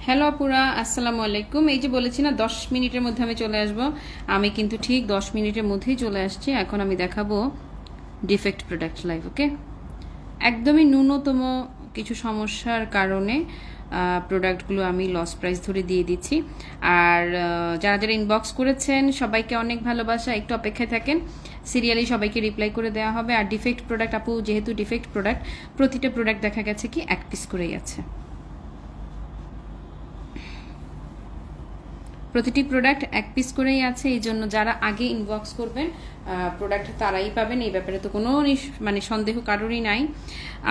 Hello আপুরা, আসসালামু আলাইকুম। এই যে বলেছি না 10 মিনিটের মধ্যে আমি চলে আসব, আমি কিন্তু ঠিক 10 মিনিটের মধ্যেই চলে আসছি। এখন আমি দেখাবো ডিফেক্ট প্রোডাক্ট লাইভ। ওকে, একদমই ন্যূনতম কিছু সমস্যার কারণে প্রোডাক্টগুলো আমি লস প্রাইস ধরে দিয়ে দিচ্ছি। আর যারা যারা ইনবক্স করেছেন সবাইকে অনেক ভালোবাসা, একটু অপেক্ষায় থাকেন, সিরিয়ালি সবাইকে রিপ্লাই করে দেওয়া হবে। আর ডিফেক্ট প্রোডাক্ট আপু, যেহেতু ডিফেক্ট প্রোডাক্ট, প্রতিটা প্রোডাক্ট দেখা গেছে কি এক পিস করেই আছে, প্রতিটি প্রোডাক্ট এক পিস করেই আছে। এই জন্য যারা আগে ইনবক্স করবেন প্রোডাক্ট তারাই পাবেন, এই ব্যাপারে তো কোনো সন্দেহ কারোরই নাই।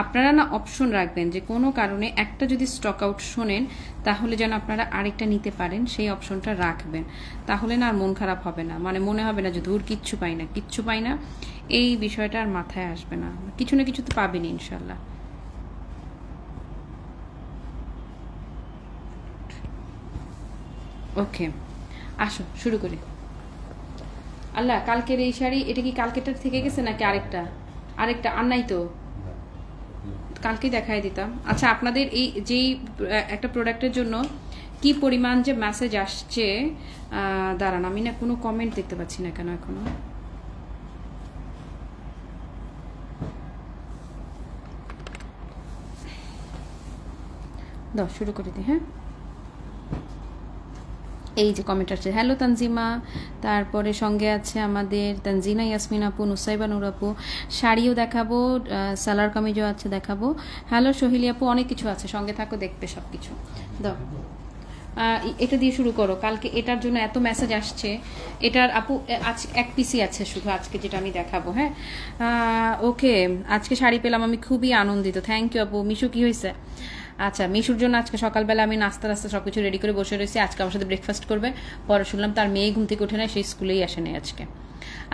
আপনারা না অপশন রাখবেন যে কোনো কারণে একটা যদি স্টক আউট শোনেন তাহলে যেন আপনারা আরেকটা নিতে পারেন, সেই অপশনটা রাখবেন। তাহলে না আর মন খারাপ হবে না, মানে মনে হবে না যে ধুর কিচ্ছু পাই না, এই বিষয়টা আর মাথায় আসবে না। কিছু না কিছু তো পাবেন ইনশাল্লাহ। ওকে, আসো শুরু করি। আল্লাহ, কালকের এই শাড়ি, এটা কি কালকেটার থেকে গেছে নাকি আরেকটা? আর নাই তো, কালকেই দেখাই দিতাম। আচ্ছা, আপনাদের এই যেই একটা প্রোডাক্টের জন্য কি পরিমাণ যে মেসেজ আসছে, দাঁড়ান, আমি না কোনো কমেন্ট দেখতে পাচ্ছি না কেন এখনো। দাও শুরু করে দিই। হ্যাঁ, এই যে কমেন্ট আসছে, হ্যালো তানজিমা, তারপরে সঙ্গে আছে আমাদের তানজিনা ইয়াসমিন আপু, নুসাইবা নূর আপু, শাড়িও দেখাবো, সালার কামিজও আছে দেখাবো। হ্যালো সোহিলি আপু, অনেক কিছু আছে, সঙ্গে থাকো, দেখবে সব কিছু। দাও, এটা দিয়ে শুরু করো। কালকে এটার জন্য এত মেসেজ আসছে, এটার আপু আজ এক পিসি আছে শুধু আজকে, যেটা আমি দেখাবো। হ্যাঁ, ওকে, আজকে শাড়ি পেলাম, আমি খুবই আনন্দিত। থ্যাংক ইউ আপু। মিশু কি হয়েছে? আচ্ছা, মিশুর জন্য আজকে সকালবেলা আমি নাস্তা সবকিছু রেডি করে বসে রয়েছি, আজকে আমার সাথে ব্রেকফাস্ট করবে। পরে শুনলাম তার মেয়ে ঘুম থেকে ওঠে না, সেই স্কুলেই আসে নাই আজকে।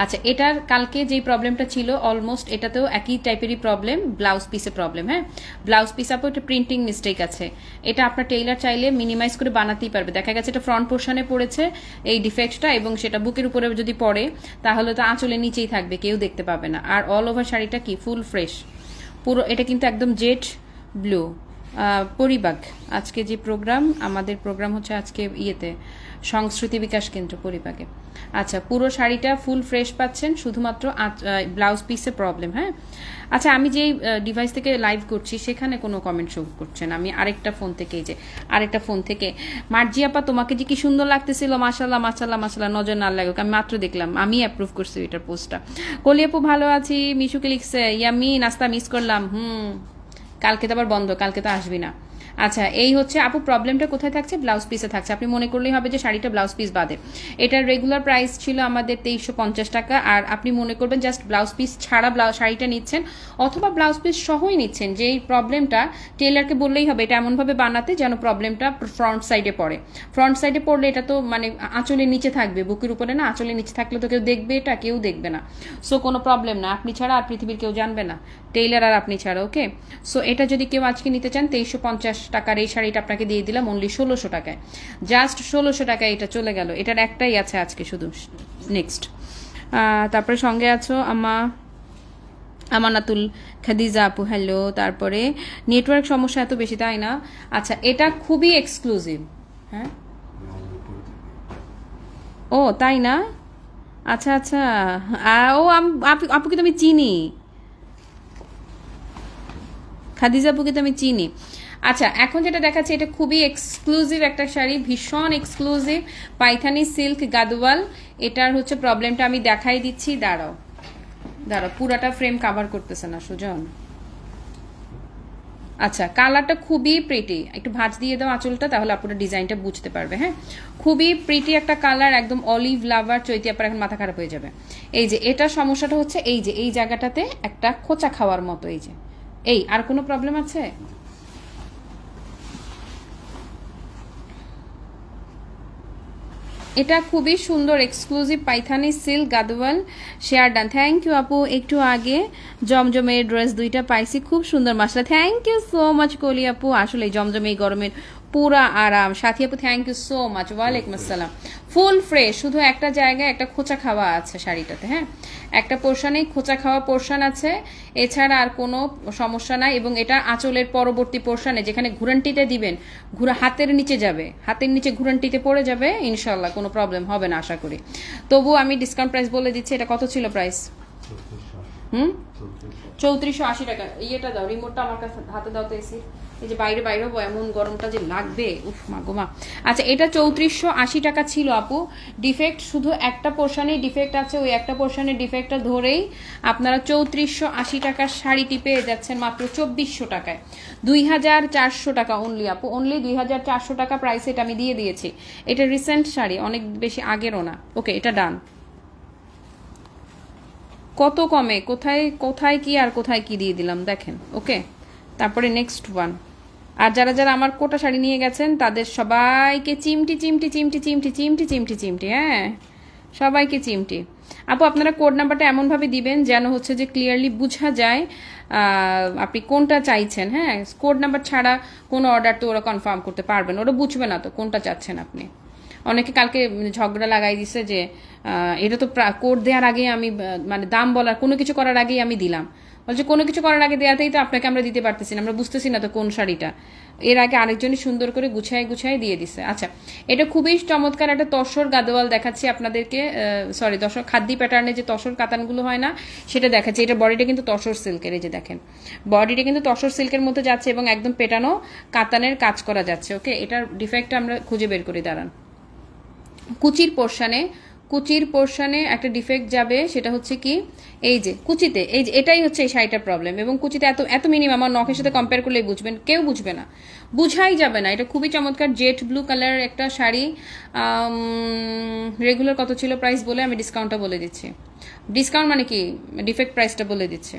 আচ্ছা, এটার কালকে যেই প্রবলেমটা ছিল অলমোস্ট এটাতেও একই টাইপেরই প্রবলেম, ব্লাউজ পিসে প্রবলেম। হ্যাঁ, ব্লাউজ পিস আপু একটা প্রিন্টিং মিস্টেক আছে, এটা আপনার টেইলার চাইলে মিনিমাইজ করে বানাতেই পারবে। দেখা গেছে এটা ফ্রন্ট পোর্শনে পড়েছে এই ডিফেক্টটা, এবং সেটা বুকের উপরে যদি পড়ে তাহলে তো আঁচলের নিচেই থাকবে, কেউ দেখতে পাবে না। আর অল ওভার শাড়িটা কি ফুল ফ্রেশ পুরো, এটা কিন্তু একদম জেড ব্লু। পরিবাগ, আজকে যে প্রোগ্রাম, আমাদের প্রোগ্রাম হচ্ছে আজকে ইয়েতে সংস্কৃতি বিকাশ কেন্দ্র পরিবাগে। আচ্ছা, পুরো শাড়িটা ফুল ফ্রেশ পাচ্ছেন, শুধুমাত্র ব্লাউজ পিসে প্রবলেম। হ্যাঁ, আচ্ছা, আমি যেই ডিভাইস থেকে লাইভ করছি সেখানে কোনো কমেন্ট শো করছে না, আমি আরেকটা ফোন থেকে, এই যে আরেকটা ফোন থেকে। মার্জি আপা, তোমাকে যে কি সুন্দর লাগতেছিল, মাশাল্লাহ মাশাল্লাহ মাশাল্লাহ, নজর না লাগুক, আমি মাত্র দেখলাম, আমি অ্যাপ্রুভ করছি এটার পোস্টটা। কলি আপু ভালো আছি, মিশুকে লিখছে ইয়ামি, নাস্তা মিস করলাম। কালকে তো আবার বন্ধ, কালকে তো আসবি না। আচ্ছা, এই হচ্ছে আপু প্রবলেমটা কোথায় থাকছে, ব্লাউজ পিসে থাকছে। আপনি মনে করলেই হবে যে শাড়িটা ব্লাউজ পিস বাদে। এটার রেগুলার প্রাইস ছিল আমাদের 2350 টাকা, আর আপনি মনে করবেন জাস্ট ব্লাউজ পিস ছাড়া শাড়িটা নিচ্ছেন, অথবা ব্লাউজ পিস সহই নিচ্ছেন। যেই প্রবলেমটা টেলারকে বললেই হবে এটা এমনভাবে বানাতে যেন প্রবলেমটা ফ্রন্ট সাইডে পড়ে। ফ্রন্ট সাইডে পড়লে এটা তো মানে আঁচলের নিচে থাকবে, বুকের উপরে না, আঁচলের নিচে থাকলে তো কেউ দেখবে, এটা কেউ দেখবে না। সো কোনো প্রবলেম না, আপনি ছাড়া আর পৃথিবীর কেউ জানবে না, টেইলার আর আপনি ছাড়া। ওকে, সো এটা যদি কেউ আজকে নিতে চান 2350 টাকার এই শাড়িটা আপনাকে দিয়ে দিলাম অনলি 1600 টাকায়, জাস্ট 1600 টাকায় এটা চলে গেল। এটার একটাই আছে আজকে শুধু। নেক্সট, তারপরে সঙ্গে আছো আমানাতুল খাদিজা আপু, হ্যালো। তারপরে নেটওয়ার্ক সমস্যা এত বেশি, তাই না? আচ্ছা, এটা খুবই এক্সক্লুসিভ। হ্যাঁ, ও তাই না? আচ্ছা আচ্ছা, ও আপুকে তো আমি চিনি, খাদিজা আপুকে তো আমি চিনি। আচ্ছা, এখন যেটা দেখাচ্ছে এটা খুবই এক্সক্লুসিভ একটা শাড়ি, ভীষণ এক্সক্লুসিভ, পাইথানি সিল্ক গাদওয়াল। এটার হচ্ছে প্রবলেমটা আমি দেখাই দিচ্ছি, দাঁড়াও, পুরাটা ফ্রেম কাভার করতেছে না সুজন। আচ্ছা, কালারটা খুবই প্রিটি, একটু ভাঁজ দিয়ে দাও আঁচলটা, তাহলে আপুরা ডিজাইনটা বুঝতে পারবে। হ্যাঁ, খুবই প্রিটি একটা কালার, একদম অলিভ লাভার। চৈতি আপার এখন মাথা খারাপ হয়ে যাবে। এই যে এটা সমস্যাটা হচ্ছে এই যে এই জায়গাটাতে একটা খোঁচা খাওয়ার মতো, এই যে এই, আর কোনো প্রবলেম আছে? এটা খুবই সুন্দর exclusive Paithani silk Gadwal share done. Thank you আপু, একটু আগে জমজমের ড্রেস দুইটা পাইছি, খুব সুন্দর মাশাআল্লাহ। থ্যাংক ইউ সো মাচ কলি আপু। আসলে জমজমে এই গরমের পুরা আরাম। সাথী আপু থ্যাংক ইউ সো মাচ, ওয়ালাইকুম আসসালাম। ফুল ফ্রেশ, শুধু একটা জায়গায় একটা খোঁচা খাওয়া আছে শাড়িটাতে, হ্যাঁ একটা পোর্শনেই খোঁচা খাওয়া পোর্শন আছে, এছাড়া আর কোনো সমস্যা নাই। এবং এটা আঁচলের পরবর্তী পোর্শনে যেখানে ঘুরানটিতে দিবেন, হাতের নিচে যাবে, হাতের নিচে ঘুরানটিতে পড়ে যাবে, ইনশাল্লাহ কোনো প্রবলেম হবে না আশা করি। তবু আমি ডিসকাউন্ট প্রাইস বলে দিচ্ছি। এটা কত ছিল প্রাইস? 3480 টাকা। ইয়েটা দাও, রিমোটটা আমার কাছে হাতে দাও তো এসি। এই যে বাইরে বাইরে হবো, এমন গরমটা যে লাগবে, উফ মা গোমা। আচ্ছা এটা 3480 টাকা ছিল আপু। ডিফেক্ট শুধু একটা পোর্শনেই ডিফেক্ট আছে, ওই একটা পোর্শনের ডিফেক্টটা ধরেই আপনারা 3480 টাকার শাড়িটি পেয়ে যাচ্ছেন মাত্র 2400 টাকায়। 2400 টাকা অনলি আপু, অনলি 2400 টাকা প্রাইসে এটা আমি দিয়ে দিয়েছি। এটা রিসেন্ট শাড়ি, অনেক বেশি আগেরও না। ওকে এটা ডান। কত কমে, কোথায় কোথায় কি আর কোথায় কি দিয়ে দিলাম দেখেন। ওকে তারপরে নেক্সট ওয়ান। আর যারা যারা আমার কোটা শাড়ি নিয়ে গেছেন তাদের সবাইকে চিমটি চিমটি চিমটি চিমটি চিমটি চিমটি চিমটি, হ্যাঁ সবাইকে চিমটি। আপু আপনারা কোড নাম্বারটা এমনভাবে দিবেন যেন হচ্ছে যে ক্লিয়ারলি বোঝা যায় আপনি কোনটা চাইছেন। হ্যাঁ কোড নাম্বার ছাড়া কোনো অর্ডার তো ওরা কনফার্ম করতে পারবে না, ওরা বুঝবে না তো কোনটা চাচ্ছেন আপনি। অনেকে কালকে ঝগড়া লাগাই দিছে যে এটা তো কোড দেওয়ার আগে আমি মানে দাম বলার কোনো কিছু করার আগেই আমি দিলাম। বলছে কোনো কিছু করার আগে দেওয়াতেই তো আপনাকে আমরা দিতে পারতেছি না, আমরা বুঝতেছি না তো কোন শাড়িটা। এর আগে আরেকজনই সুন্দর করে গুছায় গুছায় দিয়ে দিছে। আচ্ছা এটা খুবই চমৎকার একটা তসর গাদোয়াল দেখাচ্ছি আপনাদেরকে, সরি তসর খাদ্যি প্যাটার্নে যে তসর কাতানগুলো হয় না সেটা দেখাচ্ছি। এটা বডিটা কিন্তু তসর সিল্কের, এই যে দেখেন বডিটা কিন্তু তসর সিল্কের মধ্যে যাচ্ছে এবং একদম পেটানো কাতানের কাজ করা যাচ্ছে। ওকে এটার ডিফেক্টটা আমরা খুঁজে বের করি, দাঁড়ান। কুচির পোর্শনে একটা ডিফেক্ট যাবে, সেটা হচ্ছে কি এই যে কুচিতে, এই যে এটাই হচ্ছে এই শাড়িটার প্রবলেম। এবং কুচিতে এত এত মিনিমাম, আমার নখের সাথে কম্পেয়ার করলেই বুঝবেন, কেউ বুঝবে না, বুঝাই যাবে না। এটা খুবই চমৎকার জেট ব্লু কালার একটা শাড়ি। রেগুলার কত ছিল প্রাইস বলে আমি ডিসকাউন্টটা বলে দিচ্ছি। ডিসকাউন্ট মানে কি ডিফেক্ট প্রাইসটা বলে দিচ্ছি।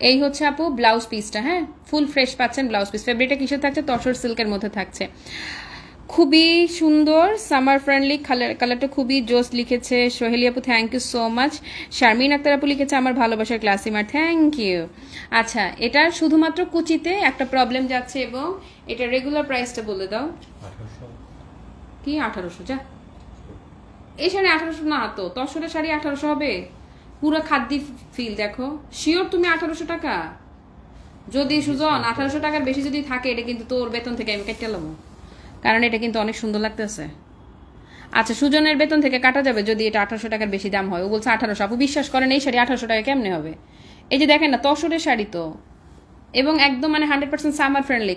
এই হচ্ছে আপু ব্লাউজ পিসটা, হ্যাঁ ফুল ফ্রেশ পাচ্ছেন ব্লাউজ পিস। ফেব্রিকটা কিসের থাকছে? তসর সিল্কের মধ্যে থাকছে, খুবই সুন্দর সামার ফ্রেন্ডলি। কালারটা খুবই জোস লিখেছে সোহেলি আপু, thank you so much. Sharmin Akter আপু লিখেছে আমার ভালোবাসার ক্লাসিমার, থ্যাংক ইউ। আচ্ছা এটা শুধুমাত্র কুচিতে একটা প্রবলেম যাচ্ছে এবং এটা রেগুলার প্রাইসটা বলে দাও। কি 1800? যা এই শাড়ি 1800 না তো, তসরের শাড়ি 1800 হবে? পুরো খাদ্যি ফিল দেখো, শিওর তুমি 1800 টাকা? যদি সুজন 1800 টাকার বেশি যদি থাকে এটা কিন্তু তোর বেতন থেকে আমি কেটে নেবো, কারণ এটা কিন্তু অনেক সুন্দর লাগতেছে। আচ্ছা সুজনের বেতন থেকে কাটা যাবে যদি এটা 1800 টাকার বেশি দাম হয়। ও বলছে 1800। আপু বিশ্বাস করেন এই শাড়ি 1800 টাকা কেমনে হবে? এই যে দেখেন না তসরের শাড়ি তো, এবং একদম মানে 100% সামার ফ্রেন্ডলি।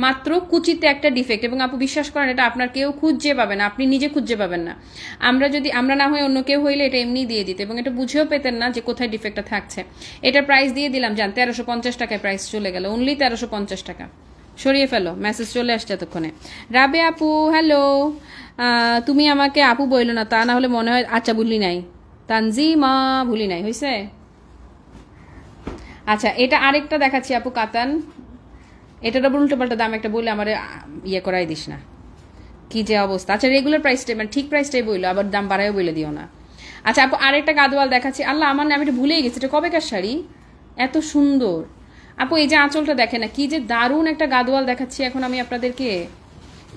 মাত্র কুচিতে একটা ডিফেক্ট, এবং আপু বিশ্বাস করেন এটা আপনার কেউ খুঁজে পাবেন না, আপনি নিজে খুঁজে পাবেন না। আমরা না হয় অন্য কেউ হইলে এটা এমনি দিয়ে দিত এবং এটা বুঝেও পেতেন না যে কোথায় ডিফেক্টটা থাকছে। এটার প্রাইস দিয়ে দিলাম জান 1350 টাকায় প্রাইস চলে গেল, অনলি 1350 টাকা। সরিয়ে ফেলো, মেসেজ চলে আসছে এতক্ষণে। রাবে আপু হ্যালো, তুমি আমাকে আপু বইলো না, তা না হলে মনে হয়। আচ্ছা ভুলি নাই তানজিমা, ভুলি নাই, হয়েছে। আচ্ছা এটা আরেকটা দেখাচ্ছি আপু কাতান। এটার আবার উল্টো পাল্টা দাম একটা বলে আমার ইয়ে করাই দিস না, কি যে অবস্থা। আচ্ছা রেগুলার প্রাইসটাই মানে ঠিক প্রাইসটাই বইলো, আবার দাম বাড়ায়ও বলে দিও না। আচ্ছা আপু আরেকটা গাদোয়াল দেখাচ্ছি। আল্লাহ আমার আমি এটা ভুলেই গেছি, এটা কবেকার শাড়ি এত সুন্দর। আপু এই যে আঁচলটা দেখে না, কি যে দারুণ একটা গাদোয়াল দেখাচ্ছি এখন আমি আপনাদেরকে।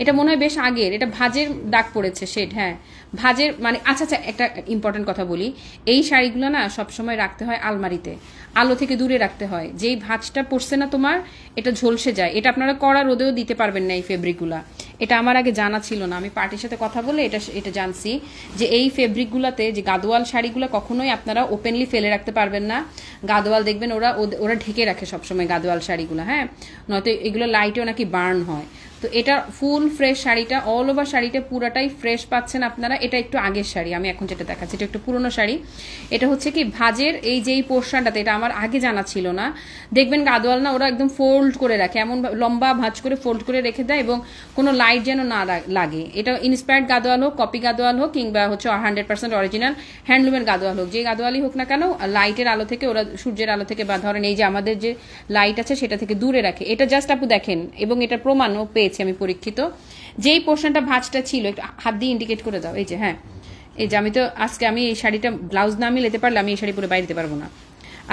এটা মনে হয় বেশ আগের, এটা ভাজের দাগ পড়েছে শেড, হ্যাঁ ভাজের মানে। আচ্ছা আচ্ছা একটা ইম্পর্টেন্ট কথা বলি, এই শাড়িগুলো না সবসময় রাখতে হয় আলমারিতে, আলো থেকে দূরে রাখতে হয়। যেই ভাঁজটা পড়ছে না তোমার, এটা ঝলসে যায়। এটা আপনারা কড়া রোদেও দিতে পারবেন না এই ফেব্রিকগুলা। এটা আমার আগে জানা ছিল না, আমি পার্টির সাথে কথা বলে এটা জানছি যে এই ফেব্রিকগুলোতে যে গাদোয়াল শাড়িগুলো কখনোই আপনারা ওপেনলি ফেলে রাখতে পারবেন না। গাদোয়াল দেখবেন ওরা ঢেকে রাখে সবসময় গাদোয়াল শাড়িগুলো, হ্যাঁ নয়তো এগুলো লাইটেও নাকি বার্ন হয়। তো এটা ফুল ফ্রেশ শাড়িটা, অল ওভার শাড়িটা পুরাটাই ফ্রেশ পাচ্ছেন আপনারা। এটা একটু আগের শাড়ি, আমি এখন যেটা দেখাচ্ছি এটা একটু পুরনো শাড়ি। এটা হচ্ছে কি ভাজের এই যে পোর্শনটাতে, এটা আমার আগে জানা ছিল না। দেখবেন গাদোয়াল না ওরা একদম ফোল্ড করে রাখে, এমন লম্বা ভাঁজ করে ফোল্ড করে রেখে দেয় এবং কোনো লাইট যেন না লাগে। এটা ইন্সপায়ার্ড গাদোয়াল হোক, কপি গাদোয়াল হোক, কিংবা হচ্ছে 100% অরিজিনাল হ্যান্ডলুমের গাদোয়াল হোক, যে গাদোয়ালই হোক না কেন লাইটের আলো থেকে ওরা, সূর্যের আলো থেকে বা ধরেন এই যে আমাদের যে লাইট আছে সেটা থেকে দূরে রাখে। এটা জাস্ট আপু দেখেন, এবং এটা প্রমাণও পেয়েছি আমি পরীক্ষিত। যেই পোর্শনটা ভাঁজটা ছিল একটু হাত দিয়ে ইন্ডিকেট করে দাও, এই যে হ্যাঁ এই যে আমি তো আজকে আমি এই শাড়িটা ব্লাউজ না মিলাতে পারলে আমি এই শাড়ি পরে বাইরে যেতে পারবো না।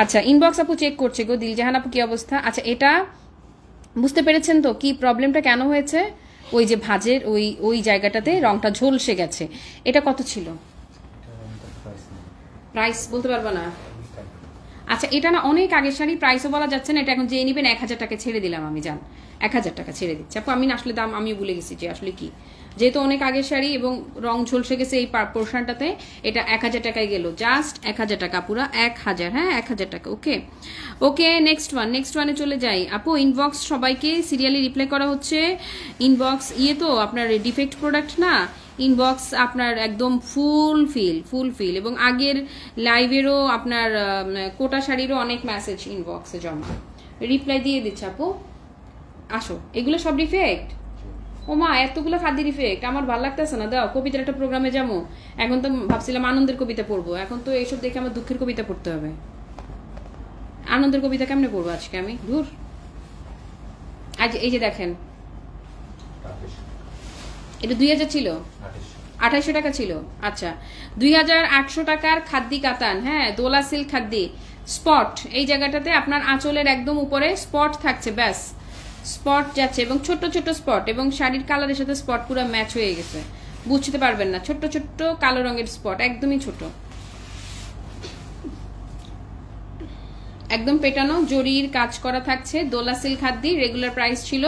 আচ্ছা ইনবক্স আপু চেক করছে গো, দিলজাহান আপু কি অবস্থা? আচ্ছা এটা বুঝতে পেরেছেন তো কি প্রবলেমটা কেন হয়েছে? ওই যে ভাঁজের ওই ওই জায়গাটাতে রংটা ঝলসে গেছে। এটা কত ছিল? প্রাইস বলতে পারবো না। আচ্ছা এটা না অনেক আগের শাড়ি, প্রাইসও বলা যাচ্ছে না। এটা এখন যে নেবেন 1000 টাকা ছেড়ে দিলাম আমি, জান 1000 টাকা ছেড়ে দিচ্ছি আপু। আমি না আসলে দাম আমি ভুলে গেছি যে আসলে কি, যেহেতু অনেক আগের শাড়ি এবং রং ঝলসে গেছে এই পোর্শনটাতে, এটা 1000 টাকায় গেল, জাস্ট 1000 টাকা, পুরো 1000। হ্যাঁ 1000 টাকা। ওকে ওকে, নেক্সট ওয়ানে চলে যাই আপু। ইনবক্স সবাইকে সিরিয়ালি রিপ্লাই করা হচ্ছে। ইনবক্স তো আপনার ডিফেক্ট প্রোডাক্ট না, ইনবক্স আপনার একদম ফুল ফিল এবং আগের লাইভেরও আপনার কোটা শাড়িরও অনেক মেসেজ ইনবক্সে জমা, রিপ্লাই দিয়ে দিচ্ছে আপু। আসো, এগুলো সব ডিফেক্ট। ও মা, এতগুলো খাদ্য ডিফেক্ট, আমার ভালো লাগতেছে না। দাও কবিতার একটা প্রোগ্রামে যাবো। এখন তো ভাবছিলাম আনন্দের কবিতা পড়বো, এখন তো এইসব দেখে আমার দুঃখের কবিতা পড়তে হবে। আনন্দের কবিতা কেমনে পড়বো আজকে আমি? ধুর। আজ এই যে দেখেন, এটা 2000 ছিল, 2800 টাকা ছিল। আচ্ছা 2800 টাকার খাদ্দি কাতান। হ্যাঁ দোলা সিল্ক খাদ্দি স্পট, এই জায়গাটাতে আপনার আঁচলের একদম উপরে স্পট থাকছে, ব্যাস স্পট যাচ্ছে এবং ছোট্ট ছোট্ট স্পট, এবং শাড়ির কালারের সাথে স্পট পুরো ম্যাচ হয়ে গেছে, বুঝতে পারবেন না। ছোট্ট ছোট্ট কালো রঙের স্পট, একদমই ছোট, একদম পেটানো জরির কাজ করা থাকছে। দোলা সিল্ক খাদ্দি রেগুলার প্রাইস ছিল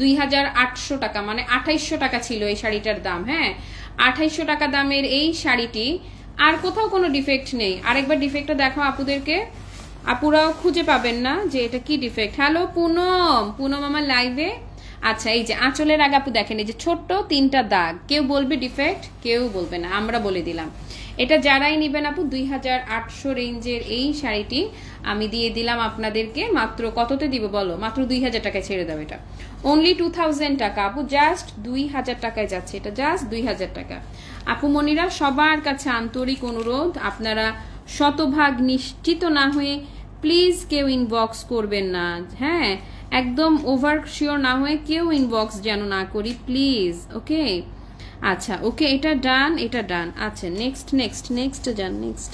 2800 টাকা, মানে 2800 টাকা ছিল এই শাড়িটার দাম। হ্যাঁ 2800 টাকা দামের এই শাড়িটি, আর কোথাও কোনো ডিফেক্ট নেই। আরেকবার ডিফেক্টটা দেখো আপুদেরকে, আপুরাও খুঁজে পাবেন না যে এটা কি ডিফেক্ট। হ্যালো পুনম আমার লাইভে। আচ্ছা এই যে আঁচলের আগে আপু দেখেন, এই যে ছোট্ট 3টা দাগ, কেউ বলবে ডিফেক্ট, কেউ বলবে না, আমরা বলে দিলাম। এটা যারাই নেবেন আপু 2800 রেঞ্জের এই শাড়িটি আমি দিয়ে দিলাম আপনাদেরকে মাত্র কততে দিব বলো? মাত্র 2000 টাকায় ছেড়ে দাও। এটা অনলি 2000 টাকা আপু, জাস্ট 2000 টাকায় যাচ্ছে এটা, জাস্ট 2000 টাকা। আপু মনিরা সবার কাছে আন্তরিক অনুরোধ, আপনারা শতভাগ নিশ্চিত না হয়ে প্লিজ কেউ ইনবক্স করবেন না। হ্যাঁ একদম ওভার শিওর না হয়ে কেউ ইনবক্স যেন না করি প্লিজ। ওকে আচ্ছা ওকে, এটা ডান, এটা ডান। আচ্ছা নেক্সট যান। নেক্সট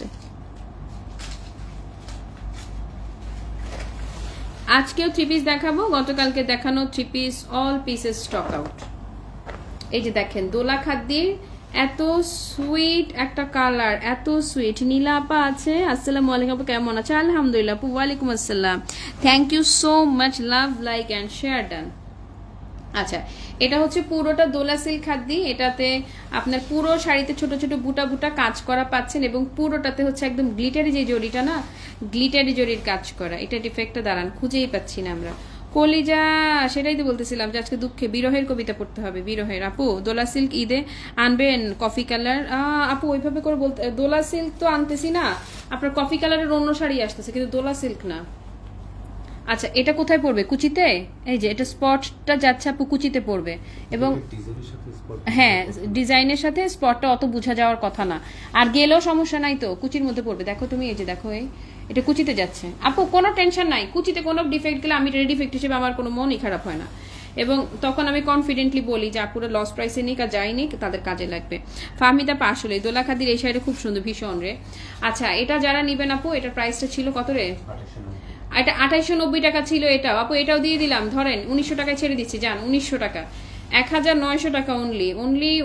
আজকেও 3 পিস দেখাবো, গতকালকে দেখানো 3 piece all pieces stock out. এই যে দেখেন দোলা খাদ্যির এত সুইট একটা কালার, এত সুইট। নীলা আপা আছে, আসসালামু আলাইকুম আপু, কেমন আছে? আলহামদুলিল্লাহ আপু, ওয়ালাইকুম আসসালাম, thank you so much, love like and share done. আচ্ছা এটা হচ্ছে পুরোটা দোলা সিল্ক খাদ্দি, এটাতে আপনার পুরো শাড়িতে ছোট ছোট বুটা বুটা কাজ করা পাচ্ছেন, এবং পুরোটাতে হচ্ছে একদম গ্লিটারি যে জরিটা না, গ্লিটারি জরির কাজ করা। এটা ডিফেক্টটা দাঁড়ান খুঁজেই পাচ্ছি না আমরা। কলিজা, সেটাই তো বলতেছিলাম যে আজকে দুঃখে বিরহের কবিতা পড়তে হবে, বিরহের। আপু দোলা সিল্ক ঈদে আনবেন কফি কালার? আপু ওইভাবে করে বলতে, দোলা সিল্ক তো আনতেছি না, আপনার কফি কালারের অন্য শাড়ি আসতেছে, কিন্তু দোলা সিল্ক না। আচ্ছা এটা কোথায় পড়বে? কুচিতে। এই যে এটা স্পটটা যাচ্ছে আপু কুচিতে পড়বে, এবং হ্যাঁ ডিজাইনের সাথে স্পটটা অত বোঝা যাওয়ার কথা না, আর গেলেও সমস্যা নাই তো, কুচির মধ্যে পড়বে। দেখো তুমি, এই যে দেখো এটা কুচিতে যাচ্ছে আপু, কোনো টেনশন নাই। কুচিতে কোনো ডিফেক্ট গেলে আমি ডিফেক্ট হিসেবে আমার কোনো মনই খারাপ হয় না, এবং তখন আমি কনফিডেন্টলি বলি যে আপুরা লস প্রাইসে নিক আর যাই নিক তাদের কাজে লাগবে। ফাহমিদা পা, আসলে দোলা খাদির এই শাড়িটা খুব সুন্দর, ভীষণ রে। আচ্ছা এটা যারা নিবেন আপু, এটার প্রাইসটা ছিল কত রে? এটা 2890 টাকা ছিল এটা আপু, এটাও দিয়ে দিলাম, ধরেন 1900 টাকায় ছেড়ে দিচ্ছি, যান 1900 টাকা, 1900 টাকা অনলি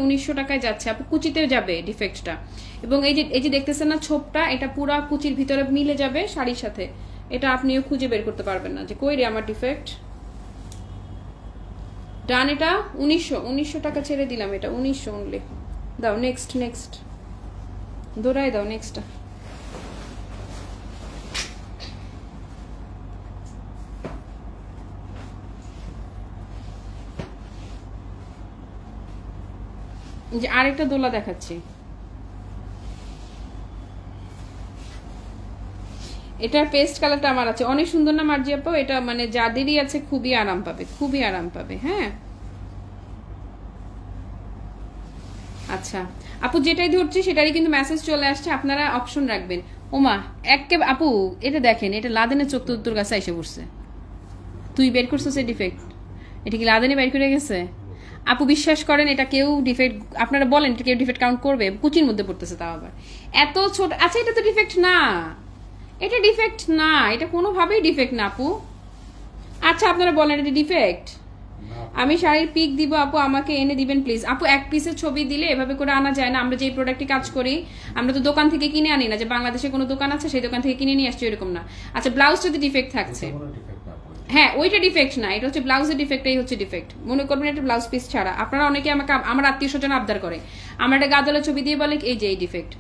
1900 টাকায় যাচ্ছে আপু। কুচিতেও যাবে ডিফেক্টটা, এবং এই যে দেখতেছেন না ছোপটা, এটা পুরা কুচির ভিতরে মিলে যাবে শাড়ির সাথে। এটা আপনিও খুঁজে বের করতে পারবেন না যে কই রে আমার ডিফেক্ট। ডান, এটা 1900 টাকা ছেড়ে দিলাম, এটা 1900 অনলি। দাও নেক্সট দৌড়াই দাও নেক্সটটা। যে আরেকটা দোলা দেখাচ্ছি, এটার পেস্ট কালারটা আমার আছে, অনেক সুন্দর না মার্জি আপু? এটা মানে যাদেরই আছে খুবই আরাম পাবে, খুবই আরাম পাবে। হ্যাঁ আচ্ছা আপু যেটাই ধরছি সেটারই কিন্তু মেসেজ চলে আসছে, আপনারা অপশন রাখবেন। ওমা একেবারে আপু এটা দেখেন, এটা লাদেনের চোখ তোর কাছে এসে পড়ছে, তুই বের করছো সে ডিফেক্ট, এটা কি লাদেনে বের করে গেছে? আপু বিশ্বাস করেন এটা কেউ ডিফেক্ট, আপনারা বলেন এটা কেউ ডিফেক্ট কাউন্ট করবে? কুচির মধ্যে পড়তেছে তাও আবার এত ছোট। আচ্ছা এটা তো ডিফেক্ট না, এটা ডিফেক্ট না, এটা কোনোভাবেই ডিফেক্ট না আপু। আচ্ছা আপনারা বলেন এটা ডিফেক্ট? আমি শাড়ির পিক দিব আপু, আমাকে এনে দিবেন প্লিজ আপু। এক পিসের ছবি দিলে এভাবে করে আনা যায় না, আমরা যেই প্রোডাক্টে কাজ করি আমরা তো দোকান থেকে কিনে আনি না, যে বাংলাদেশে কোনো দোকান আছে সেই দোকান থেকে কিনে নিয়ে আসছি, এরকম না। আচ্ছা ব্লাউজ যদি ডিফেক্ট থাকছে, হ্যাঁ ওইটা ডিফেক্ট না, এটা হচ্ছে ব্লাউজের ডিফেক্টটাই হচ্ছে ডিফেক্ট। মনে করবেন একটা ব্লাউজ পিস ছাড়া। আপনারা অনেকে আমাকে, আমার আত্মীয় স্বজন আবদার করে, আমার একটা গাদলের ছবি দিয়ে বলে এই যে এই ডিফেক্ট।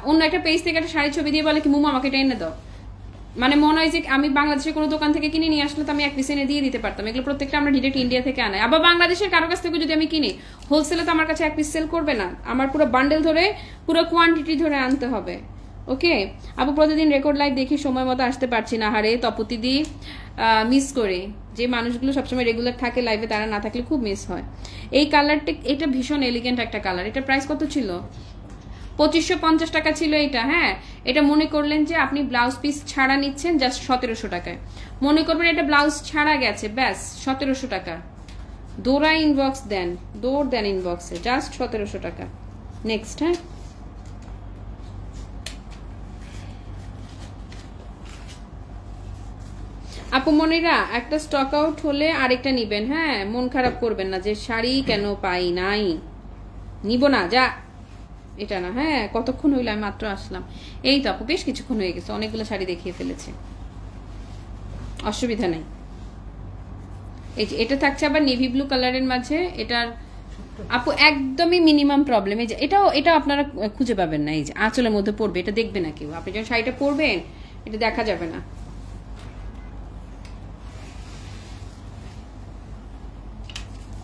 অন্য একটা পেজ থেকে একটা শাড়ির ছবি দিয়ে বলে কি মুমু আমাকে এটা এনে দাও। মানে মনে হয় যে আমি বাংলাদেশের কোনো দোকান থেকে কিনে নিয়ে আসলে তো আমি এক পিস এনে দিয়ে দিতে পারতাম। এগুলো প্রত্যেকটা আমরা ডিরেক্ট ইন্ডিয়া থেকে আনাই। আবার বাংলাদেশের কারো কাছ থেকে যদি আমি কিনি হোলসেলে তো আমার কাছে এক পিস সেল করবে না, আমার পুরো বান্ডেল ধরে পুরো কোয়ান্টিটি ধরে আনতে হবে। ওকে আপু, প্রতিদিন রেকর্ড লাইভ দেখি, সময় মতো আসতে পারছি না, হারে তপতি দি মিস করে। যে মানুষগুলো সবসময় রেগুলার থাকে লাইভে তারা না থাকলে খুব মিস হয়। এই কালারটা, এটা ভীষণ এলিগেন্ট একটা কালার। এটা প্রাইস কত ছিল? 2550 টাকা ছিল এটা। হ্যাঁ, এটা মনে করলেন যে আপনি ব্লাউজ পিস ছাড়া নিচ্ছেন জাস্ট 1700 টাকায়। মনে করবেন এটা ব্লাউজ ছাড়া গেছে, ব্যাস 1700 টাকা। দৌড়া ইনবক্স দেন, দৌড় দেন ইনবক্সে, জাস্ট 1700 টাকা। নেক্সট, হ্যাঁ আপু মনিরা, একটা স্টক আউট হলে আরেকটা নিবেন, হ্যাঁ মন খারাপ করবেন না যে শাড়ি কেন পাই নাই, নিব না যা, এটা না। হ্যাঁ কতক্ষণ হইলো, আমি মাত্র আসলাম। এই তো আপু বেশ কিছুক্ষণ হয়ে গেছে, অনেকগুলো শাড়ি দেখিয়ে ফেলেছে, অসুবিধা নেই। এই যে এটা থাকছে আবার নেভি ব্লু কালারের মাঝে, এটার আপু একদমই মিনিমাম প্রবলেম। এই যে এটাও আপনারা খুঁজে পাবেন না, এই যে আঁচলের মধ্যে পড়বে, এটা দেখবে না কেউ। আপনি যখন শাড়িটা পরবেন এটা দেখা যাবে না।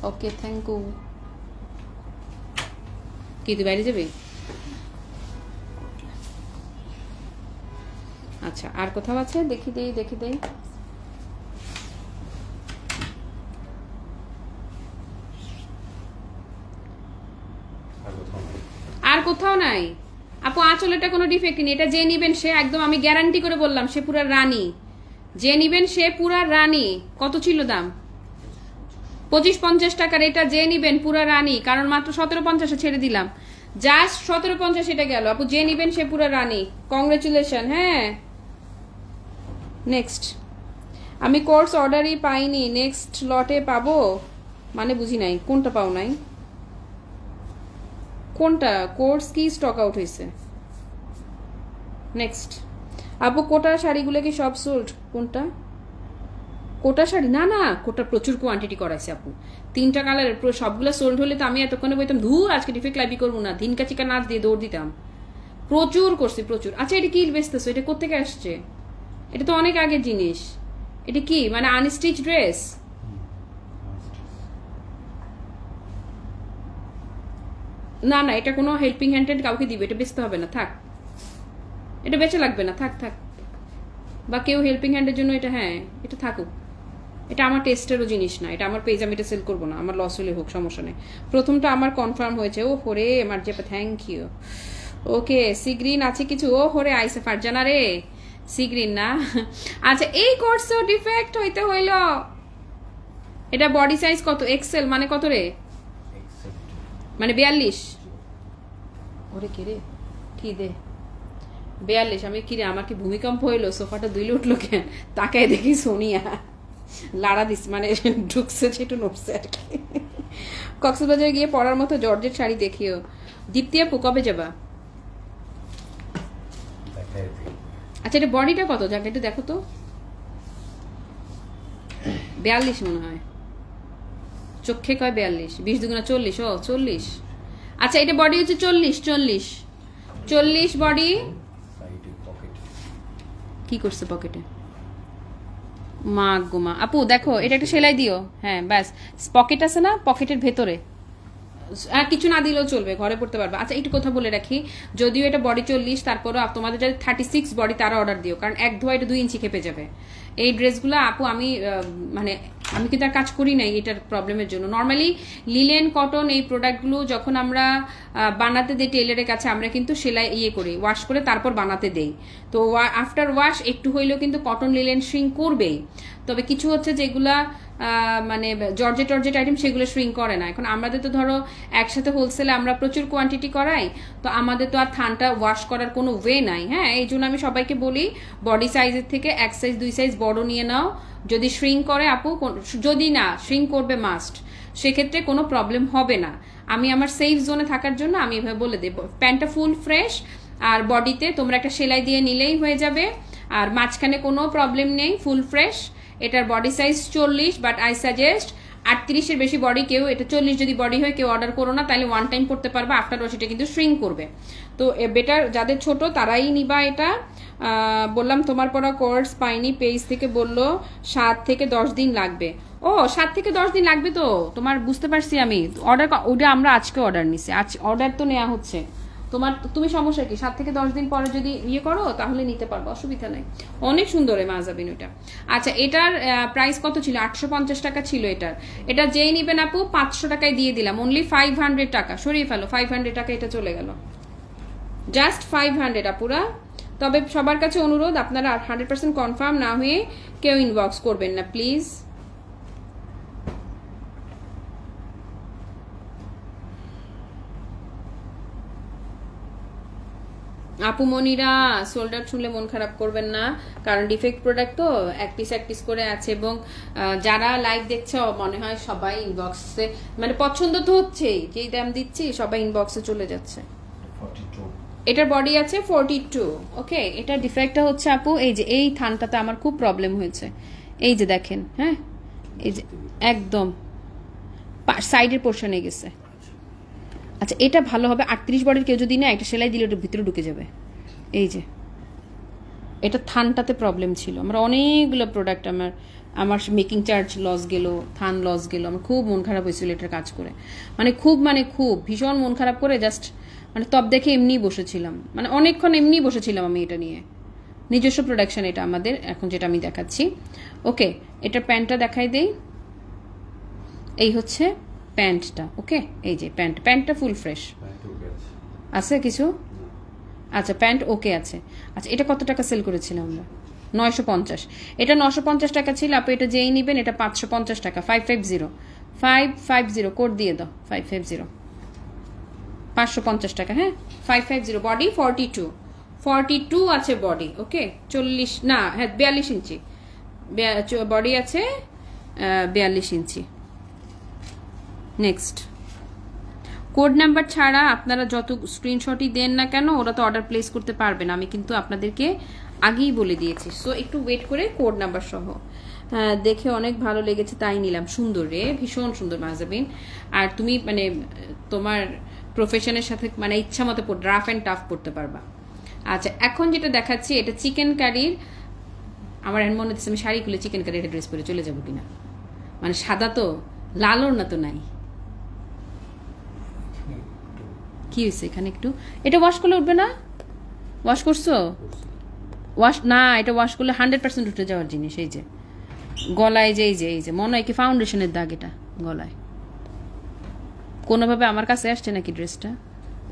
Okay thank you. কি তুই বাইরে যাবি? আচ্ছা আর কোথাও আছে? দেখি দেই। আর কোথাও নাই আপু, আঁচলেটা কোনো ডিফেক্ট নেই। এটা যে নিবেন সে একদম, আমি গ্যারান্টি করে বললাম, সে পুরা রানী। যে নিবেন সে পুরা রানী। কত ছিল দাম? 2550 টাকার। এটা যে নিবেন পুরা রানী, কারণ মাত্র 1750 ছেড়ে দিলাম, জাস্ট 1750 এটা গেল। আপু যে নিবেন সে পুরা রানী, কংগ্রেচুলেশন। হ্যাঁ নেক্সট। আমি কোর্স অর্ডারই পাইনি, নেক্সট লটে পাবো মানে বুঝি নাই, কোনটা পাও নাই? কোনটা কোর্স কি স্টক আউট হয়েছে? নেক্সট আপু, কোটা শাড়িগুলো কি সব সোল্ড? কোনটা কোটা শাড়ি? না না, কোটা প্রচুর কোয়ান্টিটি করাইছে আপু, 3টা কালারের সবগুলো সোল্ড হলে তো আমি এতক্ষণে বলতাম ধুর আজকে ডিফেক্ট লাইভই করবো না, ধিনকা চিকা নাচ দিয়ে দৌড় দিতাম। প্রচুর করছি প্রচুর। আচ্ছা এটা কি বেচতেছো? এটা কোথেকে আসছে? এটা তো অনেক আগের জিনিস। এটা কি মানে আনস্টিচ ড্রেস? না না, এটা কোনো হেল্পিং হ্যান্ডেড কাউকে দিবে, এটা বেচতে হবে না, থাক। এটা বেচে লাগবে না, থাক। বা কেউ হেল্পিং হ্যান্ডের জন্য এটা, হ্যাঁ এটা থাকুক। এটা আমার টেস্টেরও জিনিস না, এটা আমার পেজ, আমি এটা সেল করবো না, আমার লস হলে হোক সমস্যা নেই। প্রথমটা আমার কনফার্ম হয়েছে। ও হরে আমার যে, থ্যাংক ইউ। ওকে সিগ্রিন আছে কিছু? ও হরে আইসে ফারজানা রে, সিগ্রিন না। আচ্ছা এই কোর্সও ডিফেক্ট হইতে হইল। এটা বডি সাইজ কত? এক্সেল মানে কত রে? মানে 42? ওরে কে রে, কি দে 42? আমি কি রে, আমার কি ভূমিকম্প হইলো? সোফাটা দুইলে উঠলো কেন? তাকায় দেখি সোনিয়া লাড়া দিস, মানে ঢুকছে একটু নড়ছে আর কি। কক্সবাজারে গিয়ে পরার মতো জর্জেট শাড়ি দেখিও। দীপ্তি আপু কবে যাবা? আচ্ছা এটা বডিটা কত? যাক একটু দেখো তো। 42 মনে হয়, চোখে কয় 42, 20 দুগুণা 40। ও 40। আচ্ছা এটা বডি হচ্ছে 40 বডি। কি করছে পকেটে? মা গো মা। আপু দেখো এটা একটা সেলাই দিও। হ্যাঁ ব্যাস, পকেট আছে না, পকেটের ভেতরে আর কিছু না দিলেও চলবে, ঘরে পড়তে পারবে। আচ্ছা একটু কথা বলে রাখি, যদিও এটা বডি 40, তারপরও তোমাদের যাদের 36 বডি তারা অর্ডার দিও, কারণ এক ধোয়া এটা 2 ইঞ্চি খেপে যাবে। এই ড্রেসগুলো আপু আমি আমি কিন্তু আর কাজ করি নাই এটার প্রবলেমের জন্য। নর্মালি লিলেন কটন এই প্রোডাক্টগুলো যখন আমরা বানাতে দেই টেলারের কাছে, আমরা কিন্তু সেলাই করি, ওয়াশ করে তারপর বানাতে দেই। তো আফটার ওয়াশ একটু হইলেও কিন্তু কটন লিলেন শ্রিঙ্ক করবেই। তবে কিছু হচ্ছে যেগুলা মানে জর্জেট আইটেম সেগুলো শ্রিঙ্ক করে না। এখন আমাদের তো ধরো একসাথে হোলসেলে আমরা প্রচুর কোয়ান্টিটি করাই, তো আমাদের তো আর থানটা ওয়াশ করার কোনো ওয়ে নাই। হ্যাঁ, এই জন্য আমি সবাইকে বলি বডি সাইজের থেকে 1 সাইজ 2 সাইজ বড় নিয়ে নাও। যদি শ্রিঙ্ক করে আপু, যদি না শ্রিঙ্ক করবে মাস্ট, সেক্ষেত্রে কোনো প্রবলেম হবে না। আমি আমার সেফ জোনে থাকার জন্য আমি এভাবে বলে দেবো। প্যান্টটা ফুল ফ্রেশ, আর বডিতে তোমরা একটা সেলাই দিয়ে নিলেই হয়ে যাবে, আর মাঝখানে কোনো প্রবলেম নেই, ফুল ফ্রেশ। এটার body size 40, but I suggest 38-এর বেশি বডি কেউ, এটা 40 যদি বডি হয় কেউ অর্ডার করো না, তাহলে ওয়ান টাইম পড়তে পারবে, আফটার ওয়াশ এটা কিন্তু শ্রিঙ্ক করবে। তো বেটার যাদের ছোট তারাই নিবা এটা। বললাম তোমার পড়া কোর্স পাইনি, পেজ থেকে বললো 7 থেকে 10 দিন লাগবে। ও 7 থেকে 10 দিন লাগবে, তো তোমার বুঝতে পারছি আমি। অর্ডার ওটা আমরা আজকে অর্ডার নিছি, আজ অর্ডার তো নেওয়া হচ্ছে। তুমি সমস্যা কি? 7 থেকে 10 দিন পরে যদি ইয়ে করো তাহলে নিতে পারবো, অসুবিধা নাই। অনেক সুন্দর মাজাবিন ওটা। আচ্ছা, এটার প্রাইস কত ছিল? 850 টাকা ছিল এটার। এটা যেই নিবেন আপু 500 টাকায় দিয়ে দিলাম, অনলি 500 টাকা। সরিয়ে ফেলো, 500 টাকা এটা চলে গেল, জাস্ট 500 আপুরা। তবে সবার কাছে অনুরোধ, আপনারা 100% কনফার্ম না হয়ে কেউ ইনবক্স করবেন না প্লিজ। আপু মনিরা, সোল্ডার শুনলে মন খারাপ করবেন না, কারণ ডিফেক্ট প্রোডাক্ট তো এক পিস করে আছে, এবং যারা লাইভ দেখছে মনে হয় সবাই ইনবক্সে, মানে পছন্দ তো হচ্ছেই, যেই দাম দিচ্ছি সবাই ইনবক্সে চলে যাচ্ছে। এটার বডি আছে 42। ওকে, এটার ডিফেক্টটা হচ্ছে আপু এই যে এই থানটাতে আমার খুব প্রবলেম হয়েছে, এই যে দেখেন। হ্যাঁ, এই যে একদম সাইডের পোর্শনে গেছে। আচ্ছা, এটা ভালো হবে 38 বডির কেউ যদি না একটা সেলাই দিলে ওটা ভিতরে ঢুকে যাবে। এই যে এটা থানটাতে প্রবলেম ছিল, আমার অনেকগুলো প্রোডাক্ট আমার মেকিং চার্জ লস গেল, থান লস গেল, আমার খুব মন খারাপ হয়েছিল এটার কাজ করে, মানে খুব ভীষণ মন খারাপ করে জাস্ট মানে তব দেখে এমনিই বসেছিলাম, মানে অনেকক্ষণ এমনিই বসেছিলাম আমি এটা নিয়ে। নিজস্ব প্রোডাকশন এটা আমাদের, এখন যেটা আমি দেখাচ্ছি। ওকে, এটার প্যান্টটা দেখাই দেই, এই হচ্ছে প্যান্টটা। ওকে, এই যে প্যান্টটা ফুল ফ্রেশ আছে কিছু। আচ্ছা, প্যান্ট ওকে আছে। আচ্ছা, এটা কত টাকা সেল করেছিলাম আমরা? 950। এটা 950 টাকা ছিল আপু, এটা যেই নিবেন এটা 550 টাকা। 550 কোড দিয়ে দাও, 550 550 টাকা। হ্যাঁ, 550 বডি 42 আছে বডি। ওকে, 40 না, হ্যাঁ 42 ইঞ্চি বডি আছে, 42 ইঞ্চি। নেক্সট, কোড নাম্বার ছাড়া আপনারা যত স্ক্রিনশটই দেন না কেন ওরা তো অর্ডার প্লেস করতে পারবে না, আমি কিন্তু আপনাদেরকে আগেই বলে দিয়েছি। সো একটু ওয়েট করে কোড নাম্বার সহ। দেখে অনেক ভালো লেগেছে তাই নিলাম। সুন্দর রে, ভীষণ সুন্দর মাহজাবিন। আর তুমি মানে তোমার প্রফেশনের সাথে মানে ইচ্ছা মতো রাফ অ্যান্ড টাফ পড়তে পারবা। আচ্ছা, এখন যেটা দেখাচ্ছি এটা চিকেন কারির। আমার এমন মনে হচ্ছে আমি শাড়ি খুলে চিকেন কারি একটা ড্রেস পরে চলে যাবো কিনা, মানে সাদা তো, লালর না তো নাই। কি হয়েছে এখানে? একটু এটা ওয়াশ করলে উঠবে না? ওয়াশ করছো? ওয়াশ না, এটা ওয়াশ করলে 100% উঠে যাওয়ার জিনিস। এই যে গলায় যে এই যে মনে হয় কি ফাউন্ডেশনের দাগ, এটা গলায় কোনোভাবে আমার কাছে আসছে নাকি ড্রেসটা,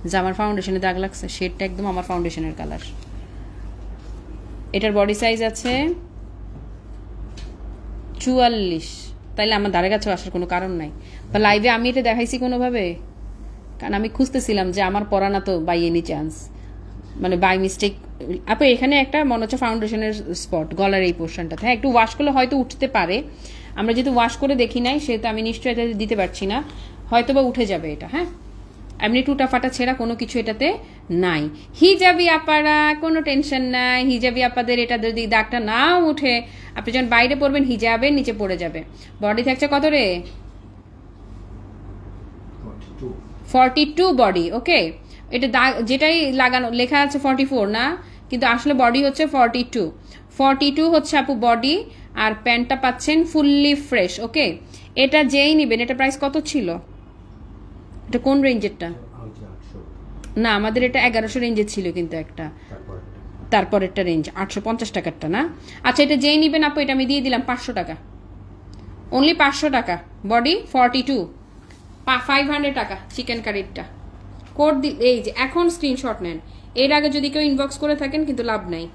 যে আমার ফাউন্ডেশনের দাগ লাগছে? শেডটা একদম আমার ফাউন্ডেশনের কালার। এটার বডি সাইজ আছে 44, তাইলে আমার ধারে কাছেও আসার কোনো কারণ নাই, বা লাইভে আমি এটা দেখাইছি কোনোভাবে? কারণ আমি খুঁজতেছিলাম যে আমার পরানা তো বাই এনি চান্স, মানে বাই মিস্টেক। আপু এখানে একটা মনে হচ্ছে ফাউন্ডেশনের স্পট গলার এই পোর্শনটাতে। হ্যাঁ, একটু ওয়াশ করলে হয়তো উঠতে পারে, আমরা যেহেতু ওয়াশ করে দেখি নাই সেহেতু আমি নিশ্চয়ই এটা দিতে পারছি না, হয়তো বা উঠে যাবে এটা। হ্যাঁ, এমনি টুটা ফাটা ছেঁড়া কোনো কিছু এটাতে নাই। হিজাবি আপারা কোনো টেনশন নাই, হিজাবি আপাদের এটা যদি দাগটা না উঠে আপনি যখন বাইরে পড়বেন হিজাবের নিচে পড়ে যাবে। বডি থাকছে কত রে? 42 বডি। ওকে, এটা যেটাই লাগানো লেখা আছে 44 না, কিন্তু আসলে বডি হচ্ছে 42 হচ্ছে আপু বডি। আর প্যান্টটা পাচ্ছেন ফুললি ফ্রেশ। ওকে, এটা যেই নিবেন, এটা প্রাইস কত ছিল? এটা কোন রেঞ্জেরটা? না, আমাদের এটা 1100 রেঞ্জের ছিল, কিন্তু একটা তারপরেরটা রেঞ্জ 850 টাকারটা না। আচ্ছা, এটা যেই নিবেন আপু এটা আমি দিয়ে দিলাম 500 টাকা, অনলি 500 টাকা। বডি 42, 500 টাকা চিকেন কারিটা। কোড এই যে এখন স্ক্রিনশট নেন, এর আগে যদি কেউ ইনবক্স করে থাকেন কিন্তু লাভ নাই।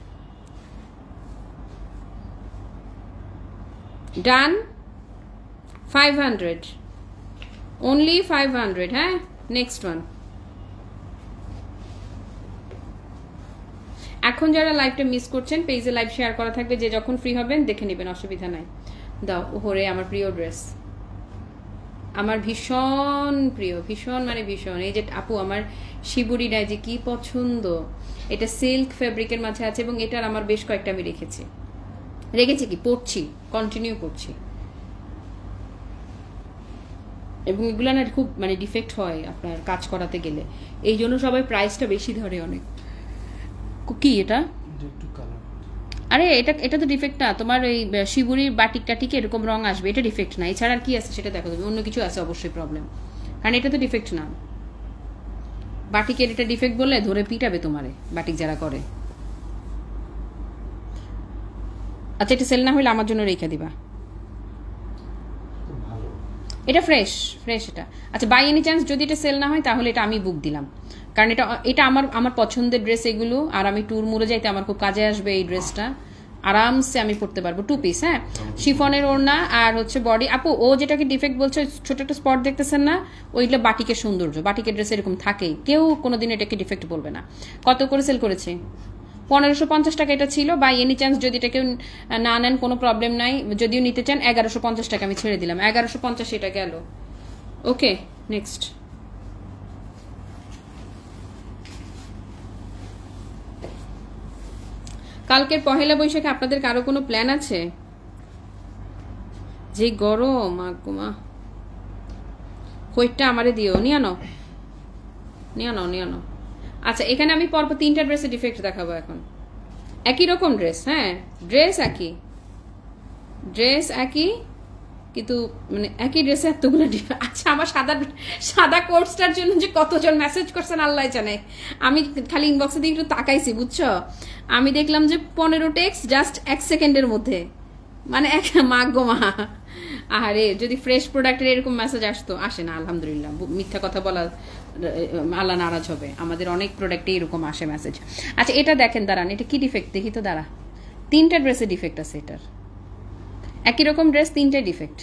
ডান 500 only 500 হ্যাঁ নেক্সট ওয়ান এখন যারা লাইভটা মিস করছেন পেজে লাইভ শেয়ার করা থাকবে যে যখন ফ্রি হবেন দেখে নেবেন অসুবিধা নাই দাও ওহরে আমার প্রিয় ড্রেস আমার ভীষণ প্রিয় ভীষণ মানে ভীষণ এই যে আপু আমার শিবুরিটায় যে কি পছন্দ এটা সিল্ক ফেব্রিকের মাঝে আছে এবং এটার আমার বেশ কয়েকটা আমি রেখেছি কি পরছি কন্টিনিউ করছি এবং এগুলো না খুব মানে ডিফেক্ট হয় আপনার কাজ করাতে গেলে এই জন্য সবাই প্রাইসটা বেশি ধরে অনেক কি এটা আরে এটা তো ডিফেক্ট না তোমার ওই শিবুরির বাটিক টাটিকে এরকম রং আসবে এটা ডিফেক্ট না এছাড়া আর কি আছে সেটা দেখো তুমি অন্য কিছু আছে অবশ্যই প্রবলেম কারণ এটা তো ডিফেক্ট না বাটিকের এটা ডিফেক্ট বললে ধরে পিটাবে তোমারে বাটিক যারা করে আচ্ছা এটা সেল না হলে আমার জন্য রেখে দিবা এটা ফ্রেশ এটা আচ্ছা বাই এনি চান্স যদি এটা সেল না হয় তাহলে এটা আমি বুক দিলাম কারণ এটা আমার পছন্দের ড্রেস এগুলো আর আমি ট্যুর মুড়ে যাইতে আমার খুব কাজে আসবে এই ড্রেসটা আরামসে আমি পরতে পারবো 2 পিস হ্যাঁ শিফনের ওড়না আর হচ্ছে বডি আপু ও যেটাকে ডিফেক্ট বলছে ছোট একটা স্পট দেখতেছেন না ওইগুলো বাটিকের সৌন্দর্য বাটিকের ড্রেস এরকম থাকেই কেউ কোনোদিন এটাকে ডিফেক্ট বলবে না কত করে সেল করেছে 1550 টাকা এটা ছিল বাই এনি চান্স যদি এটা কেউ না নেন কোনো প্রবলেম নাই যদিও নিতে চান 1150 টাকা আমি ছেড়ে দিলাম 1150 এটা গেল ওকে নেক্সট কালকের পহেলা বৈশাখে আপনাদের কারো কোনো প্ল্যান আছে যে গরম মা কইটা আমারে দিও নিয়ে নাও আচ্ছা এখানে আমি পরপর 3টা ড্রেসের ডিফেক্ট দেখাবো এখন একই রকম ড্রেস হ্যাঁ ড্রেস একই কিন্তু মানে একই ড্রেসে এতগুলো ডিফেক্ট আচ্ছা আমার সাদা কোর্সটার জন্য যে কতজন মেসেজ করছেন আল্লাহ জানে আমি খালি ইনবক্সে দিয়ে একটু তাকাইছি বুঝছো আমি দেখলাম যে 15 টেক্সট জাস্ট 1 সেকেন্ডের মধ্যে মানে এক মা গো মা আরে যদি ফ্রেশ প্রোডাক্টের এরকম মেসেজ আসে না আলহামদুলিল্লাহ মিথ্যা কথা বলা আল্লাহ নারাজ হবে আমাদের অনেক প্রোডাক্টে এরকম আসে মেসেজ আচ্ছা এটা দেখেন দাঁড়ান এটা কি ডিফেক্ট দেখি তো দাঁড়া 3টা ড্রেসে ডিফেক্ট আছে এটার একই রকম ড্রেস 3টাই ডিফেক্ট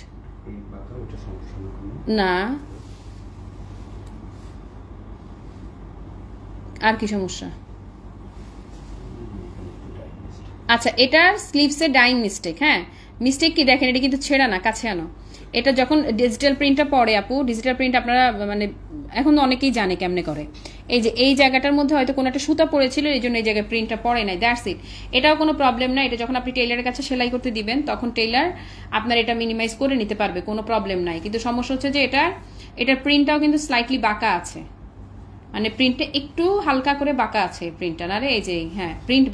না আর কি সমস্যা আচ্ছা এটার স্লিভসে ডাইং মিস্টেক হ্যাঁ মিস্টেক কি দেখেন এটা কিন্তু ছেঁড়া না কাছে আনো এটা যখন ডিজিটাল প্রিন্টটা পড়ে আপু ডিজিটাল প্রিন্ট আপনারা মানে এখন অনেকেই জানে কেমনে করে এই যে এই জায়গাটার মধ্যে হয়তো কোনো একটা সুতা পড়েছিল এই জন্য এই জায়গায় প্রিন্টটা পড়ে নাই দ্যাটস ইট এটাও কোনো প্রবলেম না এটা যখন আপনি টেইলারের কাছে সেলাই করতে দিবেন তখন টেইলার আপনার এটা মিনিমাইজ করে নিতে পারবে কোনো প্রবলেম নাই কিন্তু সমস্যা হচ্ছে যে এটার প্রিন্টটাও কিন্তু স্লাইটলি বাঁকা আছে মানে প্রিন্টটা একটু হালকা করে বাঁকা আছে প্রিন্টটা না রে এই যে হ্যাঁ প্রিন্ট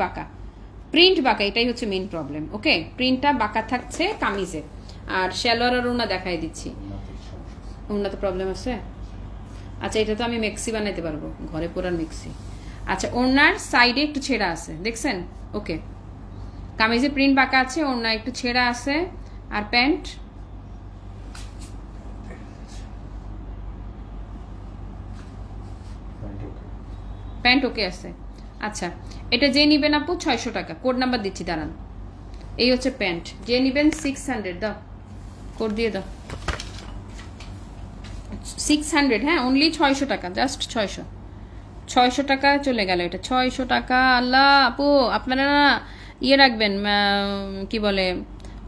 বাঁকা এটাই হচ্ছে মেইন প্রবলেম ওকে প্রিন্টটা বাঁকা থাকছে কামিজে আর সালোয়ার আর ওড়না দেখাই দিচ্ছি ওড়নাতে প্রবলেম আছে আচ্ছা এটা তো আমি মেক্সি বানাইতে পারবো ঘরে পরার মেক্সি আচ্ছা ওড়নার সাইডে একটু ছেঁড়া আছে দেখছেন ওকে কামিজে প্রিন্ট বাঁকা আছে ওড়না একটু ছেঁড়া আছে আর প্যান্ট ওকে আছে আচ্ছা এটা যে নিবেন আপু 600 টাকা কোড নাম্বার দিচ্ছি দাঁড়ান এই হচ্ছে প্যান্ট যে নিবেন 600 দাও কোড দিয়ে দাও 600 হ্যাঁ অনলি 600 টাকা জাস্ট 600 টাকা চলে গেল এটা 600 টাকা আল্লাহ আপু আপনারা না ইয়ে রাখবেন কি বলে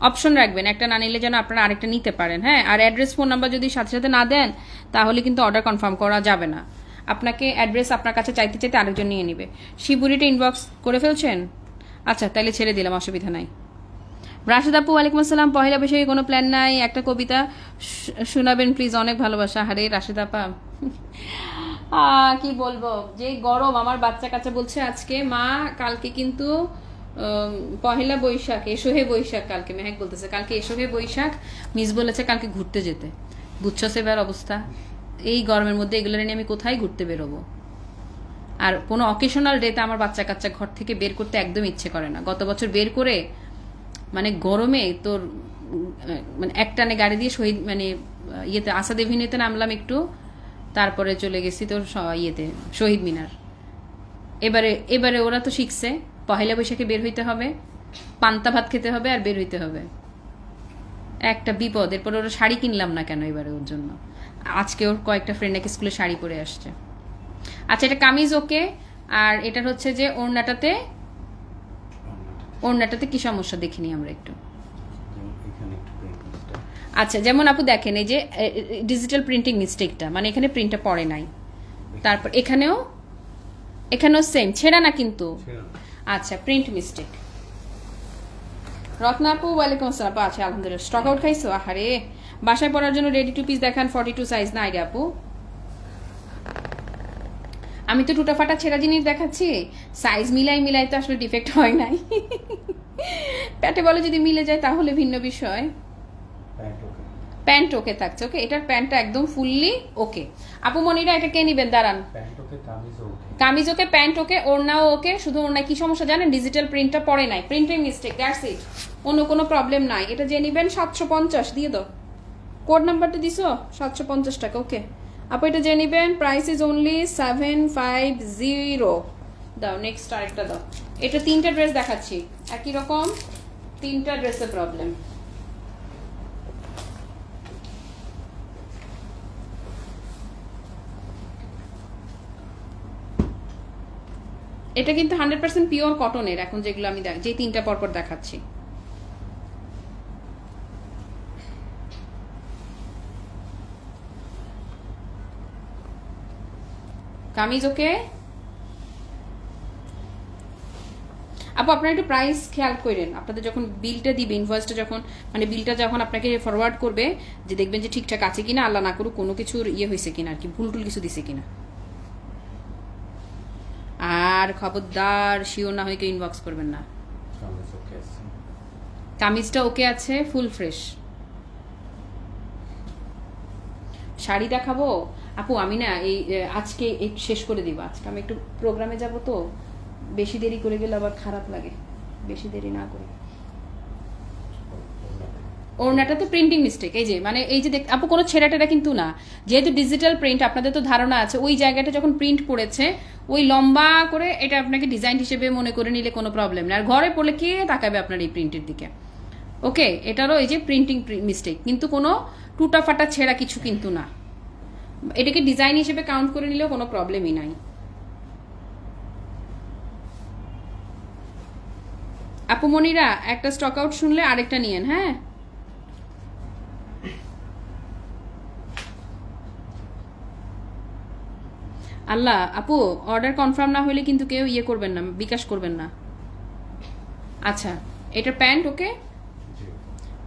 অপশন রাখবেন একটা না নিলে যেন আপনারা আরেকটা নিতে পারেন হ্যাঁ আর অ্যাড্রেস ফোন নাম্বার যদি সাথে সাথে না দেন তাহলে কিন্তু অর্ডার কনফার্ম করা যাবে না আপনাকে অ্যাড্রেস আপনার কাছে চাইতে আরেকজন নিয়ে নেবে শিবুরিটা ইনবক্স করে ফেলছেন আচ্ছা তাহলে ছেড়ে দিলাম অসুবিধা নাই রাশেদ আপু ওয়ালাইকুম আসসালাম পহেলা বৈশাখে কোনো প্ল্যান নাই একটা কবিতা শোনাবেন প্লিজ অনেক ভালোবাসা হারে রাশেদ আপা কি বলবো যে গরম আমার বাচ্চা কাচ্চা বলছে আজকে মা কালকে কিন্তু পহেলা বৈশাখ এসোহে বৈশাখ কালকে মেহেক বলতেছে কালকে এসোহে বৈশাখ মিস বলেছে কালকে ঘুরতে যেতে বুঝছো সেবার অবস্থা এই গরমের মধ্যে এগুলো নিয়ে আমি কোথায় ঘুরতে বেরোবো আর কোনো অকেশনাল ডেতে আমার বাচ্চা কাচ্চা ঘর থেকে বের করতে একদম ইচ্ছে করে না গত বছর বের করে মানে গরমে তোর মানে একটানে গাড়ি দিয়ে শহীদ মানে ইয়েতে আসাদ এভিনিউতে নামলাম একটু তারপরে চলে গেছি তোর ইয়েতে শহীদ মিনার এবারে ওরা তো শিখছে পহেলা বৈশাখে বের হইতে হবে পান্তা ভাত খেতে হবে আর বের হইতে হবে একটা বিপদ। এরপর ওরা শাড়ি কিনলাম না কেন এবারে ওর জন্য। আজকে ওর কয়েকটা ফ্রেন্ড নাকি স্কুলে শাড়ি পরে আসছে। আচ্ছা, এটা কামিজ ওকে। আর এটার হচ্ছে যে ওড়নাটাতে কি সমস্যা দেখিনি আমরা একটু। আচ্ছা, যেমন আপু দেখেন এই যে ডিজিটাল প্রিন্টিং মিস্টেকটা, মানে এখানে প্রিন্টটা পড়ে নাই। তারপর এখানেও সেম, ছেঁড়া না কিন্তু। আচ্ছা, প্রিন্ট মিস্টেক। রত্না আপু ওয়ালাইকুম আসসালাম। আচ্ছা, আলহামদুলিল্লাহ। স্টক আউট খাইছো? আহারে, বাসায় পরার জন্য রেডি টু পিস দেখান 42 সাইজ না আইডিয়া আপু। আমি তো টুটা ফাটা ছেঁড়া জিনিস দেখাচ্ছি, সাইজ মিলাই তো আসলে ডিফেক্ট হয় নাই। প্যাটে বলে যদি মিলে যায় তাহলে ভিন্ন বিষয়। প্যান্ট ওকে থাকছে। ওকে, এটার প্যান্টটা একদম ফুললি ওকে। আপু মনিরা এটা কে নিবেন? দাঁড়ান। কামিজ ওকে, প্যান্ট ওকে, ওড়নাও ওকে। শুধু ওড়নায় কি সমস্যা জানেন? ডিজিটাল প্রিন্টটা পড়ে নাই, প্রিন্টিং মিস্টেক, দ্যাটস ইট। অন্য কোনো প্রবলেম নাই। এটা যে নিবেন 750 দিয়ে দাও। কোড নাম্বারটা দিছো? 750 টাকা। ওকে আপু, এটা যে নিবেন প্রাইস ইজ অনলি 750। দাও নেক্সট আরেকটা দাও। এটা 3টা ড্রেস দেখাচ্ছি একই রকম, 3টা ড্রেসের প্রবলেম। এটা কিন্তু 100% পিওর কটনের। এখন যেগুলো আমি যে 3টা পরপর দেখাচ্ছি, কামিজ ওকে। আপু আপনারা একটু প্রাইস খেয়াল করেন, আপনাদের যখন বিলটা দিবে, ইনভয়েসটা যখন মানে বিলটা যখন আপনাকে ফরওয়ার্ড করবে, যে দেখবেন যে ঠিকঠাক আছে কিনা, আল্লাহ না করুক কোনো কিছুর হয়েছে কিনা আর কি, ভুল টুল কিছু দিছে কিনা। আর খবরদার শিওর না হয়ে কেউ ইনবক্স করবেন না। কামিজটা ওকে আছে, ফুল ফ্রেশ। শাড়ি দেখাবো আপু? আমি না এই আজকে শেষ করে দিব। আজকে আমি একটু প্রোগ্রামে যাব, তো বেশি দেরি করে গেলে আবার খারাপ লাগে, বেশি দেরি না করে। ওড়নাটা তো প্রিন্টিং মিস্টেক। এই যে মানে এই যে আপু কোনো ছেঁড়াটা কিন্তু না, যেহেতু ডিজিটাল প্রিন্ট আপনাদের তো ধারণা আছে, ওই জায়গাটা যখন প্রিন্ট পড়েছে ওই লম্বা করে এটা আপনাকে ডিজাইন হিসেবে মনে করে নিলে কোনো প্রবলেম নেই। আর ঘরে পড়লে কে তাকাবে আপনার এই প্রিন্টের দিকে। ওকে, এটারও এই যে প্রিন্টিং মিস্টেক, কিন্তু কোনো টুটা ফাটা ছেঁড়া কিছু কিন্তু না। এটাকে ডিজাইন হিসেবে কাউন্ট করে নিলেও কোনো প্রবলেমই নাই। আপু মনিরা একটা স্টক আউট শুনলে আরেকটা নিয়েন। হ্যাঁ, আল্লাহ আপু অর্ডার কনফার্ম না হলে কিন্তু কেউ করবেন না, বিকাশ করবেন না। আচ্ছা, এটা প্যান্ট ওকে,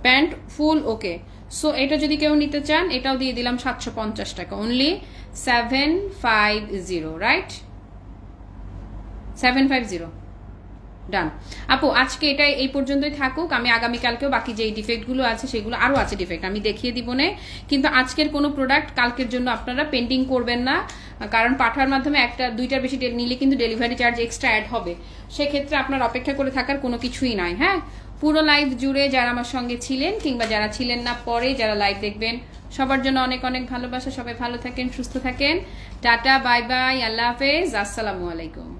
প্যান্ট ফুল ওকে। সো এটা যদি কেউ নিতে চান এটাও দিয়ে দিলাম 750 টাকা, অনলি 750, রাইট? 750 ডান। আপু আজকে এটাই এই পর্যন্তই থাকুক। আমি আগামীকালকেও বাকি যে ডিফেক্টগুলো আছে সেগুলো আরও আছে ডিফেক্ট আমি দেখিয়ে দিব না, কিন্তু আজকের কোনো প্রোডাক্ট কালকের জন্য আপনারা পেন্ডিং করবেন না, কারণ পাঠার মাধ্যমে 1-2টার বেশি নিলে কিন্তু ডেলিভারি চার্জ এক্সট্রা অ্যাড হবে। সেক্ষেত্রে আপনার অপেক্ষা করে থাকার কোনো কিছুই নাই। হ্যাঁ, পুরো লাইভ জুড়ে যারা আমার সঙ্গে ছিলেন কিংবা যারা ছিলেন না পরে যারা লাইভ দেখবেন সবার জন্য অনেক অনেক ভালোবাসা। সবাই ভালো থাকেন, সুস্থ থাকেন। টাটা, বাই বাই, আল্লাহ হাফেজ, আসসালামু আলাইকুম।